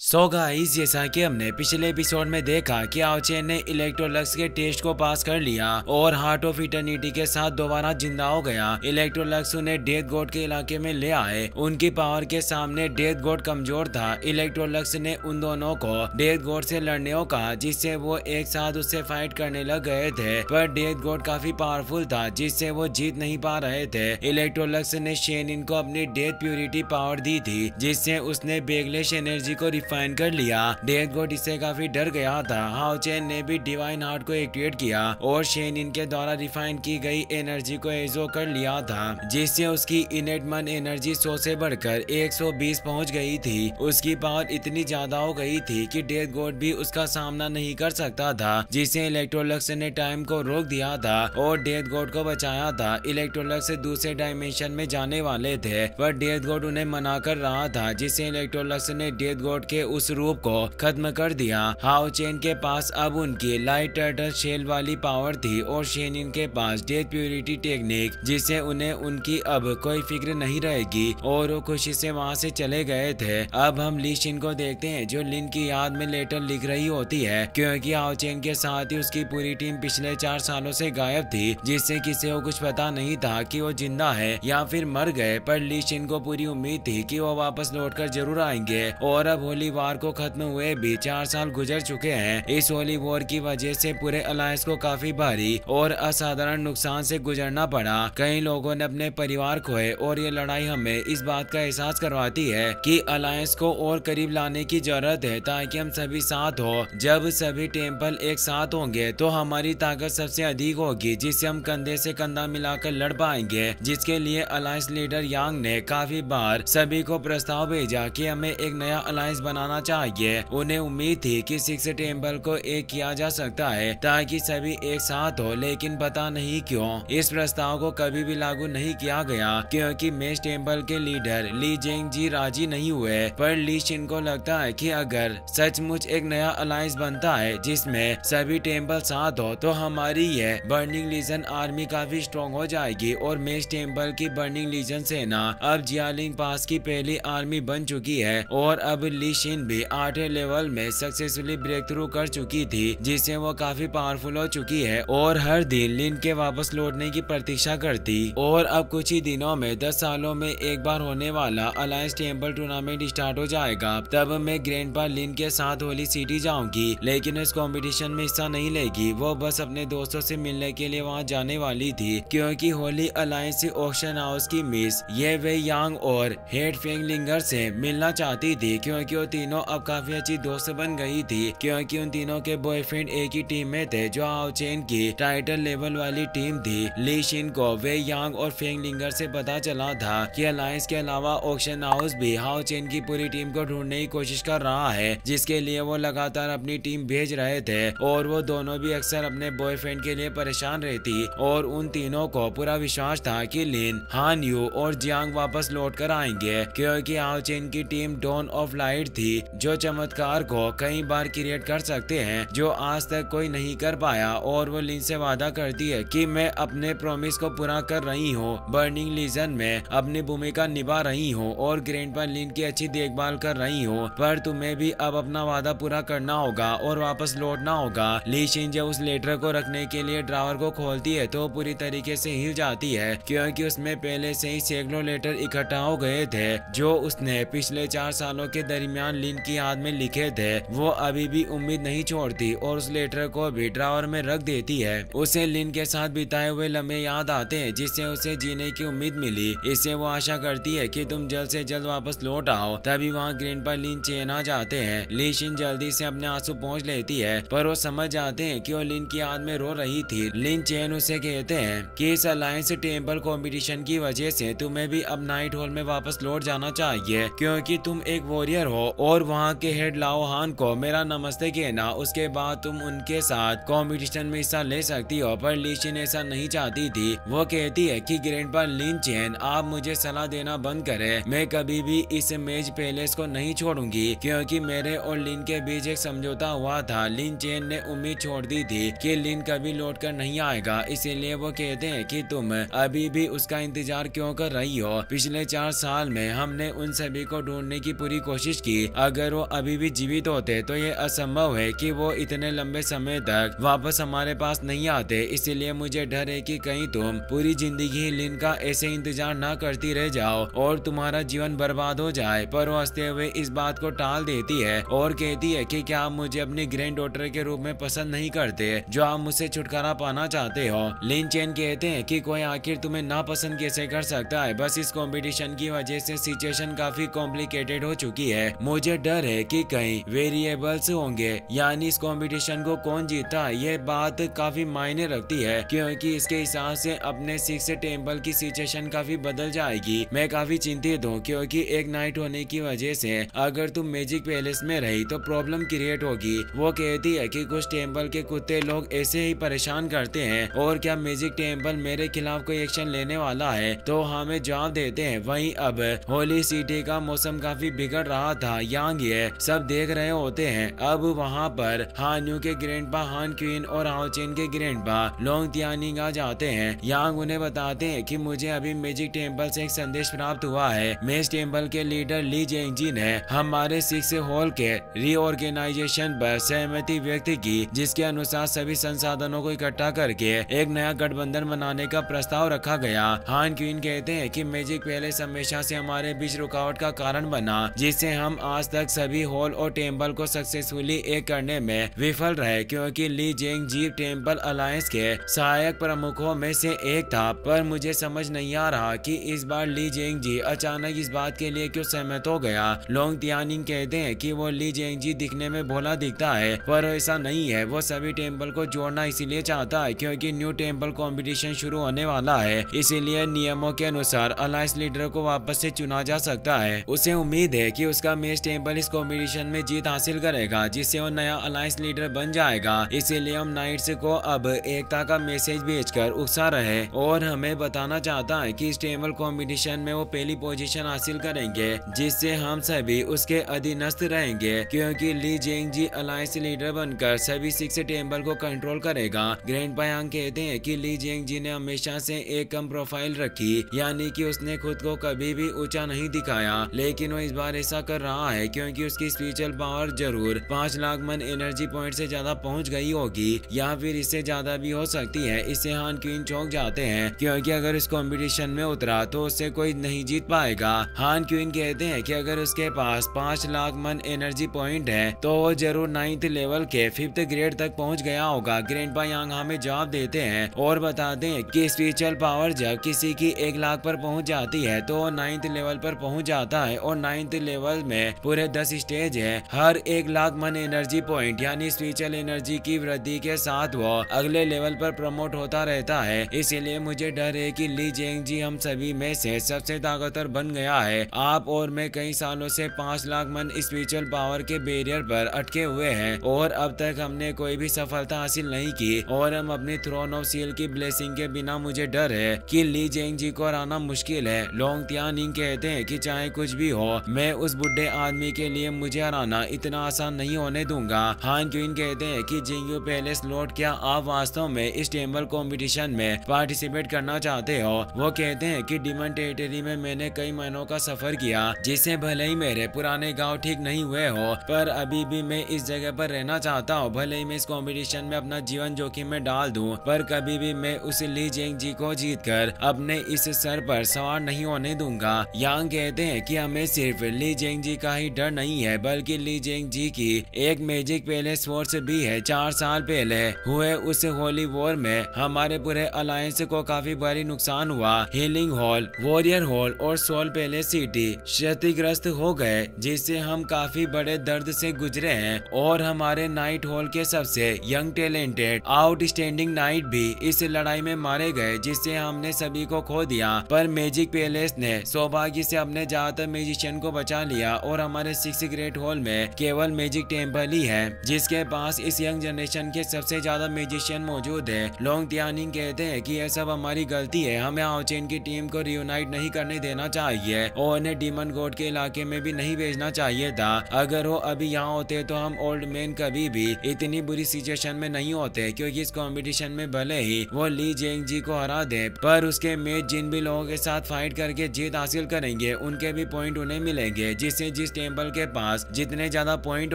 So guys, जैसा कि हमने पिछले एपिसोड में देखा कि आओ चेन ने इलेक्ट्रोलक्स के टेस्ट को पास कर लिया और हार्ट ऑफ इटर्निटी के साथ दोबारा जिंदा हो गया। इलेक्ट्रोलक्स उन्हें डेथ गॉड के इलाके में ले आए। उनकी पावर के सामने डेथ गॉड कमजोर था। इलेक्ट्रोलक्स ने उन दोनों को डेथ गॉड से लड़ने को कहा, जिससे वो एक साथ उससे फाइट करने लग गए थे। पर डेथ गॉड काफी पावरफुल था, जिससे वो जीत नहीं पा रहे थे। इलेक्ट्रोलक्स ने शेनिन को अपनी डेथ प्यूरिटी पावर दी थी, जिससे उसने बेगलेश एनर्जी को रिफाइन कर लिया। डेथ गॉड इससे काफी डर गया था। हाओ चेन ने भी डिवाइन हार्ट को एक्टिवेट किया और शेनिन के द्वारा रिफाइन की गई एनर्जी को एजो कर लिया था, जिससे उसकी इनेट मन एनर्जी 100 से बढ़कर 120 पहुंच गई थी। उसकी पावर इतनी ज्यादा हो गई थी कि डेथ गॉड भी उसका सामना नहीं कर सकता था, जिससे इलेक्ट्रोलक्स ने टाइम को रोक दिया था और डेथ गॉड को बचाया था। इलेक्ट्रोलक्स दूसरे डायमेंशन में जाने वाले थे, पर डेथ गॉड उन्हें मना कर रहा था, जिससे इलेक्ट्रोलक्स ने डेथ गॉड के उस रूप को खत्म कर दिया। हाओ चेन के पास अब उनकी लाइट टर्टल शेल वाली पावर थी और शेनिन के पास डेथ प्यूरिटी टेक्निक, जिससे उन्हें उनकी अब कोई फिक्र नहीं रहेगी और वो खुशी से वहां से चले गए थे। अब हम ली शिन को देखते हैं, जो लिन की याद में लेटर लिख रही होती है, क्योंकि हाओ चेन के साथ ही उसकी पूरी टीम पिछले 4 सालों से गायब थी, जिससे किसी को कुछ पता नहीं था कि वो जिंदा है या फिर मर गए। पर ली शिन को पूरी उम्मीद थी कि वो वापस लौटकर जरूर आएंगे। और अब होली वार को खत्म हुए भी 4 साल गुजर चुके हैं। इस होली वॉर की वजह से पूरे अलायंस को काफी भारी और असाधारण नुकसान से गुजरना पड़ा। कई लोगों ने अपने परिवार खोए और ये लड़ाई हमें इस बात का एहसास करवाती है कि अलायंस को और करीब लाने की जरूरत है, ताकि हम सभी साथ हो। जब सभी टेम्पल एक साथ होंगे तो हमारी ताकत सबसे अधिक होगी, जिससे हम कंधे से कंधा मिलाकर लड़ पाएंगे। जिसके लिए अलायंस लीडर यांग ने काफी बार सभी को प्रस्ताव भेजा कि हमें एक नया अलायंस बनाना चाहिए। उन्हें उम्मीद थी कि 6 टेम्पल को एक किया जा सकता है ताकि सभी एक साथ हो, लेकिन पता नहीं क्यों इस प्रस्ताव को कभी भी लागू नहीं किया गया, क्योंकि मेष टेम्पल के लीडर ली जेंग जी राजी नहीं हुए। पर ली शिन को लगता है कि अगर सचमुच एक नया अलायंस बनता है जिसमें सभी टेम्पल साथ हो, तो हमारी ये बर्निंग लीजन आर्मी काफी स्ट्रॉन्ग हो जाएगी और मेष टेम्पल की बर्निंग लीजन सेना अब जियालिंग पास की पहली आर्मी बन चुकी है। और अब ली शिन भी 8वें लेवल में सक्सेसफुली ब्रेक थ्रू कर चुकी थी, जिससे वो काफी पावरफुल हो चुकी है और हर दिन लिन के वापस लौटने की प्रतीक्षा करती। और अब कुछ ही दिनों में 10 सालों में एक बार होने वाला अलायंस टेम्पल टूर्नामेंट स्टार्ट हो जाएगा। तब मैं ग्रैंडपा लिन के साथ होली सिटी जाऊंगी, लेकिन इस कंपटीशन में हिस्सा नहीं लेगी। वो बस अपने दोस्तों से मिलने के लिए वहाँ जाने वाली थी, क्योंकि होली अलायंस से ऑक्शन हाउस की मिस ये वे यांग और हेड फेंगलिंगर से मिलना चाहती थी, क्योंकि वो तीनों अब काफी अच्छी दोस्त बन गई थी। क्योंकि उन तीनों के बॉयफ्रेंड एक ही टीम में थे, जो हाओ चेन की टाइटल लेवल वाली टीम थी। ली शिन को वे यांग और फेंगलिंगर से पता चला था कि अलायंस के अलावा ऑक्शन हाउस भी हाओ चेन की पूरी टीम को ढूंढने की कोशिश कर रहा है, जिसके लिए वो लगातार अपनी टीम भेज रहे थे। और वो दोनों भी अक्सर अपने बॉयफ्रेंड के लिए परेशान रहती और उन तीनों को पूरा विश्वास था कि लिन, हान यू और जियांग वापस लौट कर आएंगे, क्योंकि हाओ चेन की टीम डॉन ऑफ लाइट थी, जो चमत्कार को कई बार क्रिएट कर सकते हैं जो आज तक कोई नहीं कर पाया। और वो लिन से वादा करती है कि मैं अपने प्रॉमिस को पूरा कर रही हूँ, बर्निंग लीजन में अपनी भूमिका निभा रही हूँ और ग्रैंडपा लिन की अच्छी देखभाल कर रही हूँ, पर तुम्हें भी अब अपना वादा पूरा करना होगा और वापस लौटना होगा। ली शिन जब उस लेटर को रखने के लिए ड्रावर को खोलती है तो पूरी तरीके से हिल जाती है, क्योंकि उसमें पहले से ही सैकड़ों लेटर इकट्ठा हो गए थे, जो उसने पिछले 4 सालों के दरमियान लिन की याद में लिखे थे। वो अभी भी उम्मीद नहीं छोड़ती और उस लेटर को भी ड्रावर में रख देती है। उसे लिन के साथ बिताए हुए लम्हे याद आते हैं, जिससे उसे जीने की उम्मीद मिली। इससे वो आशा करती है कि तुम जल्द से जल्द वापस लौट आओ। तभी वहाँ ग्रैंडपा लिन चेन आ जाते हैं। ली शिन जल्दी से अपने आंसू पोंछ लेती है, पर वो समझ जाते हैं कि वो लिन की याद में रो रही थी। लिन चेन उसे कहते हैं कि इस अलायंस टेम्पल कंपटीशन की वजह से तुम्हें भी अब नाइट हॉल में वापस लौट जाना चाहिए, क्योंकि तुम एक वॉरियर हो। और वहाँ के हेड लाओ हान को मेरा नमस्ते कहना, उसके बाद तुम उनके साथ कंपटीशन में हिस्सा ले सकती हो। पर ली शिन ऐसा नहीं चाहती थी। वो कहती है कि ग्रैंडपा लिन चेन, आप मुझे सलाह देना बंद करें। मैं कभी भी इस मेज पैलेस को नहीं छोड़ूंगी, क्योंकि मेरे और लिन के बीच एक समझौता हुआ था। लिन चेन ने उम्मीद छोड़ दी थी कि लिन कभी लौट कर नहीं आएगा, इसीलिए वो कहते हैं कि तुम अभी भी उसका इंतजार क्यों कर रही हो। पिछले 4 साल में हमने उन सभी को ढूंढने की पूरी कोशिश की, कि अगर वो अभी भी जीवित होते तो ये असंभव है कि वो इतने लंबे समय तक वापस हमारे पास नहीं आते। इसीलिए मुझे डर है कि कहीं तुम पूरी जिंदगी लिन का ऐसे इंतजार ना करती रह जाओ और तुम्हारा जीवन बर्बाद हो जाए। पर वो हंसते हुए इस बात को टाल देती है और कहती है कि क्या आप मुझे अपनी ग्रैंड डॉटर के रूप में पसंद नहीं करते जो आप मुझसे छुटकारा पाना चाहते हो। लिन चेन कहते हैं कि कोई आखिर तुम्हें नापसंद कैसे कर सकता है, बस इस कंपटीशन की वजह से सिचुएशन काफी कॉम्प्लिकेटेड हो चुकी है। मुझे डर है कि कई वेरिएबल्स होंगे, यानी इस कंपटीशन को कौन जीता ये बात काफी मायने रखती है, क्योंकि इसके हिसाब से अपने 6 टेम्पल की सिचुएशन काफी बदल जाएगी। मैं काफी चिंतित हूँ क्योंकि एक नाइट होने की वजह से अगर तुम मैजिक पैलेस में रही तो प्रॉब्लम क्रिएट होगी। वो कहती है कि कुछ टेम्पल के कुत्ते लोग ऐसे ही परेशान करते हैं और क्या मैजिक टेम्पल मेरे खिलाफ कोई एक्शन लेने वाला है। तो हमें जवाब देते हैं। वहीं अब होली सिटी का मौसम काफी बिगड़ रहा था। यांग ये सब देख रहे होते हैं। अब वहाँ पर हान्यू के ग्रैंडपा हान क्वीन और हाओचेन के ग्रैंडपा लोंग तियानिंग आ जाते हैं। यांग उन्हें बताते हैं कि मुझे अभी मैजिक टेम्पल से एक संदेश प्राप्त हुआ है। मेज टेम्पल के लीडर ली जेंगजी ने हमारे 6 हॉल के रीऑर्गेनाइजेशन पर सहमति व्यक्त की, जिसके अनुसार सभी संसाधनों को इकट्ठा करके एक नया गठबंधन बनाने का प्रस्ताव रखा गया। हान क्वीन कहते हैं कि मैजिक पैलेस हमेशा से हमारे बीच रुकावट का कारण बना, जिससे हम आज तक सभी हॉल और टेम्पल को सक्सेसफुली एक करने में विफल रहे, क्योंकि ली जेंगजी टेम्पल अलायंस के सहायक प्रमुखों में से एक था। पर मुझे समझ नहीं आ रहा कि इस बार ली जेंगजी अचानक इस बात के लिए क्यों सहमत हो गया। लोंग तियानिंग कहते हैं कि वो ली जेंगजी दिखने में भोला दिखता है, पर ऐसा नहीं है। वो सभी टेम्पल को जोड़ना इसीलिए चाहता है क्योंकि न्यू टेम्पल कंपटीशन शुरू होने वाला है। इसीलिए नियमों के अनुसार अलायंस लीडर को वापस से चुना जा सकता है। उसे उम्मीद है कि उसका मेज टेम्पल इस कंपटीशन में जीत हासिल करेगा, जिससे वो नया अलायंस लीडर बन जाएगा। इसीलिए हम नाइट्स को अब एकता का मैसेज भेजकर उकसा रहे और हमें बताना चाहता है कि इस टेम्पल कंपटीशन में वो पहली पोजीशन हासिल करेंगे, जिससे हम सभी उसके अधीनस्थ रहेंगे, क्योंकि ली जेंगजी अलायंस लीडर बनकर सभी 6 टेम्पल को कंट्रोल करेगा। ग्रैंडपा यांग कहते हैं कि ली जेंगजी ने हमेशा से एक कम प्रोफाइल रखी, यानी कि उसने खुद को कभी भी ऊंचा नहीं दिखाया, लेकिन वो इस बार ऐसा कर रहा है क्योंकि उसकी स्पिरिचुअल पावर जरूर 5 लाख मन एनर्जी पॉइंट से ज्यादा पहुंच गई होगी, या फिर इससे ज्यादा भी हो सकती है। इससे हान क्वीन चौंक जाते हैं क्योंकि अगर इस कंपटीशन में उतरा तो उससे कोई नहीं जीत पाएगा। हान क्वीन कहते हैं कि अगर उसके पास 5 लाख मन एनर्जी पॉइंट है तो वो जरूर 9th लेवल के 5th ग्रेड तक पहुंच गया होगा। ग्रैंडपा यांग हमें जवाब देते हैं और बताते हैं कि स्पिरिचुअल पावर जब किसी की 1 लाख पर पहुंच जाती है तो वो 9th लेवल पर पहुंच जाता है, और 9th लेवल में पूरे 10 स्टेज है। हर 1 लाख मन एनर्जी पॉइंट यानी स्पिरिचुअल एनर्जी की वृद्धि के साथ वो अगले लेवल पर प्रमोट होता रहता है। इसीलिए मुझे डर है कि ली जेंगजी हम सभी में से सबसे ताकतवर बन गया है। आप और मैं कई सालों से 5 लाख मन स्पिरिचुअल पावर के बैरियर पर अटके हुए हैं और अब तक हमने कोई भी सफलता हासिल नहीं की, और हम अपनी थ्रोन ऑफ सील की ब्लेसिंग के बिना मुझे डर है कि ली जेंगजी को हराना मुश्किल है। लोंग तियानिंग कहते हैं कि चाहे कुछ भी हो, मैं उस बुढ़े आदमी के लिए मुझे हराना इतना आसान नहीं होने दूंगा। हान क्वीन कहते हैं कि जिंगयू पैलेस लॉर्ड, क्या आप वास्तव में इस टेम्पल कंपटीशन में पार्टिसिपेट करना चाहते हो? वो कहते हैं कि डिमन टेरिटरी में मैंने कई महीनों का सफर किया, जिससे भले ही मेरे पुराने गांव ठीक नहीं हुए हो, पर अभी भी मैं इस जगह पर रहना चाहता हूँ। भले ही मैं इस कंपटीशन में अपना जीवन जोखिम में डाल दूं, पर कभी भी मैं उस ली जेंगजी को जीतकर अपने इस सर पर सवार नहीं होने दूंगा। यांग कहते हैं कि हमें सिर्फ ली जेंगजी का ही डर नहीं है, बल्कि ली जेंगजी की एक मैजिक पैलेस फोर्स भी है। 4 साल पहले हुए उस होली वॉर में हमारे पूरे अलायंस को काफी भारी नुकसान हुआ। हीलिंग हॉल, वॉरियर हॉल और सोल पैलेस सिटी क्षतिग्रस्त हो गए, जिससे हम काफी बड़े दर्द से गुजरे हैं, और हमारे नाइट हॉल के सबसे यंग टैलेंटेड आउटस्टैंडिंग नाइट भी इस लड़ाई में मारे गए, जिससे हमने सभी को खो दिया। पर मैजिक पैलेस ने सौभाग्य से अपने ज्यादातर म्यूजिशियन को बचा लिया, और हमारे 6 ग्रेट हॉल में केवल मैजिक टेम्पल ही है जिसके पास इस यंग जनरेशन के सबसे ज्यादा म्यूजिशियन मौजूद है। लोंग तियानिंग कहते हैं कि यह सब हमारी गलती है, हमें हाओचेन की टीम को रियूनाइट नहीं करने देना चाहिए और उन्हें डीमन गॉड के इलाके में भी नहीं भेजना चाहिए था। अगर वो अभी यहाँ होते तो हम ओल्ड मैन कभी भी इतनी बुरी सिचुएशन में नहीं होते, क्योंकि इस कंपटीशन में भले ही वो ली जेंगजी को हरा दे, पर उसके मैच जिन भी लोगों के साथ फाइट करके जीत हासिल करेंगे उनके भी पॉइंट उन्हें मिलेंगे, जिससे जिस टेम्पल के पास जितने ज्यादा पॉइंट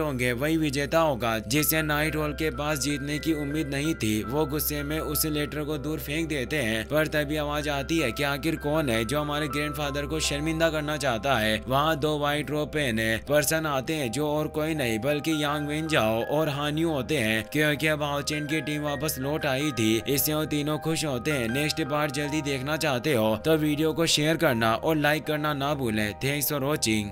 होंगे वही विजेता होगा, जिससे नाइट हॉल के पास जीतने की उम्मीद नहीं थी। वो गुस्से में उस लेटर को दूर फेंक देते हैं, पर तभी आवाज आती है कि आखिर कौन है जो हमारे ग्रैंडफादर को शर्मिंदा करना चाहता है। वहाँ दो व्हाइट रोब पहने पर्सन आते हैं जो और कोई नहीं बल्कि यांग वेन जाओ और हानियो होते हैं, क्योंकि अब हाओ चेन की टीम वापस लौट आई थी। इससे वो तीनों खुश होते हैं। नेक्स्ट पार्ट जल्दी देखना चाहते हो तो वीडियो को शेयर करना और लाइक करना ना भूलें। Thanks for watching.